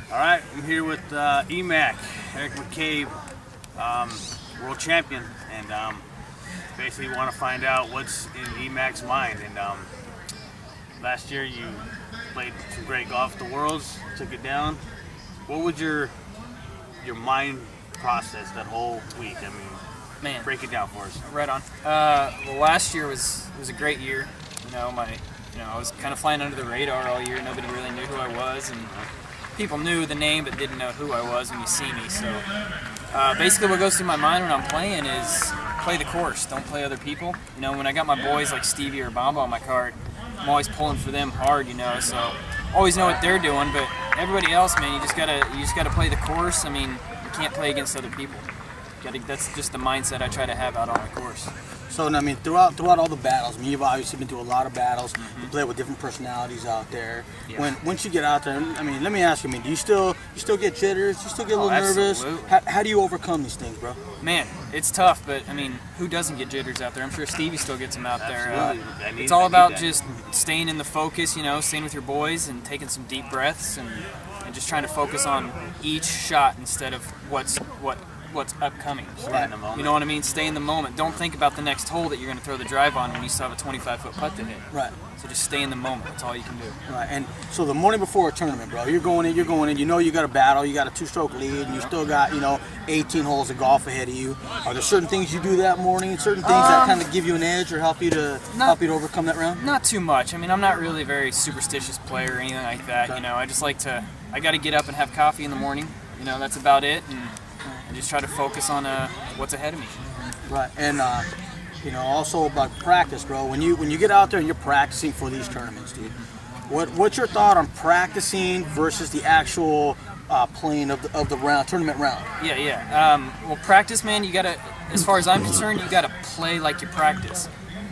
All right, I'm here with EMAC, Eric McCabe, world champion, and basically want to find out what's in EMAC's mind. And last year you played some great golf at the Worlds, took it down. What was your mind process that whole week? I mean, man, break it down for us. Right on. Well, last year was a great year. I was kind of flying under the radar all year. Nobody really knew who I was, and people knew the name but didn't know who I was when you see me. So basically what goes through my mind when I'm playing is play the course, don't play other people. When I got my boys like Stevie or Bamba on my cart, I'm always pulling for them hard, so always know what they're doing, but everybody else, man, you just gotta play the course. I mean, you can't play against other people. That's just the mindset I try to have out on the course. So, I mean, throughout all the battles, you've obviously been through a lot of battles. Mm-hmm. You play with different personalities out there. Yeah. Once you get out there, let me ask you, do you still get jitters? You still get a little nervous? How do you overcome these things, bro? Man, it's tough, but who doesn't get jitters out there? I'm sure Stevie still gets them out there. It's all about just staying in the focus, staying with your boys and taking some deep breaths and just trying to focus on each shot instead of what's upcoming. Stay in the moment. You know what I mean? Stay in the moment. Don't think about the next hole that you're going to throw the drive on when you still have a 25-foot putt to hit. Right. So just stay in the moment. That's all you can do. Right. And so the morning before a tournament, bro, you're going in. You got a battle. You got a 2-stroke lead, and you still got 18 holes of golf ahead of you. Are there certain things you do that morning? Certain things that kind of give you an edge or help you to overcome that round? Not too much. I'm not really a very superstitious player or anything like that. Okay. I just like to. I got to get up and have coffee in the morning. That's about it. And just try to focus on what's ahead of me. Right, and also about practice, bro. When you get out there and you're practicing for these tournaments, dude, what's your thought on practicing versus the actual playing of the tournament round? Yeah. Well, practice, man. You gotta, as far as I'm concerned, you gotta play like you practice.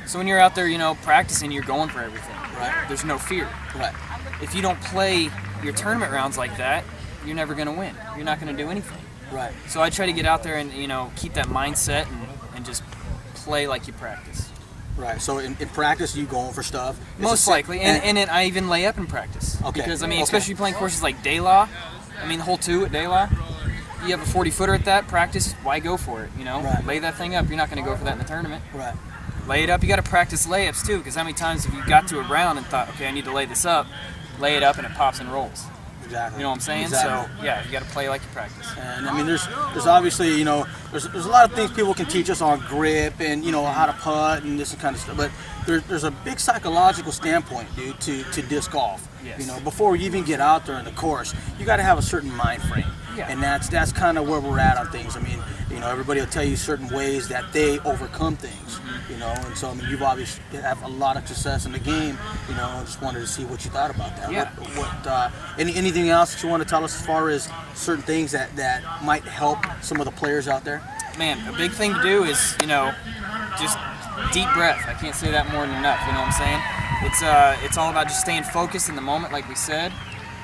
So when you're out there, practicing, you're going for everything. Right. There's no fear. Right. If you don't play your tournament rounds like that, you're never gonna win. You're not gonna do anything. Right. So I try to get out there and keep that mindset and just play like you practice. Right. So in practice, you going for stuff. Most likely, and then I even lay up in practice. Okay. Because especially playing courses like De La, the hole 2 at De La, you have a 40-footer at that practice. Why go for it? Right. Lay that thing up. You're not going to go for that in the tournament. Right. Lay it up. You got to practice layups too, because how many times have you got to a round and thought, okay, I need to lay this up, lay it up, and it pops and rolls. Exactly. You know what I'm saying? Exactly. So yeah, you got to play like you practice. And there's obviously there's a lot of things people can teach us on grip and how to putt and this kind of stuff. But there's a big psychological standpoint, dude, to disc golf. Yes. Before you even get out there in the course, you got to have a certain mind frame. Yeah. And that's kind of where we're at on things. Everybody will tell you certain ways that they overcome things. Mm-hmm. And so you've obviously have a lot of success in the game. I just wanted to see what you thought about that. Yeah. Anything else that you want to tell us as far as certain things that might help some of the players out there? Man, a big thing to do is just deep breath. I can't say that more than enough. You know what I'm saying? It's all about just staying focused in the moment, like we said,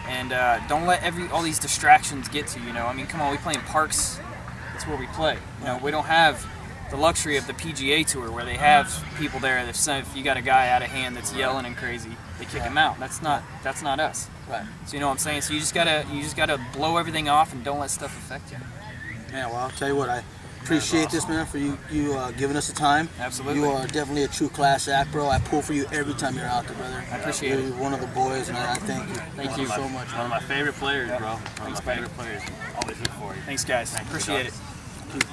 and don't let all these distractions get to you. Come on, we play in parks. That's where we play. We don't have the luxury of the PGA Tour where they have people there that if you got a guy out of hand that's yelling and crazy, they kick him out. That's not us. Right. So you know what I'm saying? So you just gotta blow everything off and don't let stuff affect you. Yeah, well, I'll tell you what, I appreciate this, man, for you giving us the time. Absolutely. You are definitely a true class act, bro. I pull for you every time you're out there, brother. I appreciate it. You're one of the boys, and I thank you. Thank you so much. One of my favorite players, bro. Thanks, favorite players. Always here for you. Thanks, guys. Appreciate it. Thank you.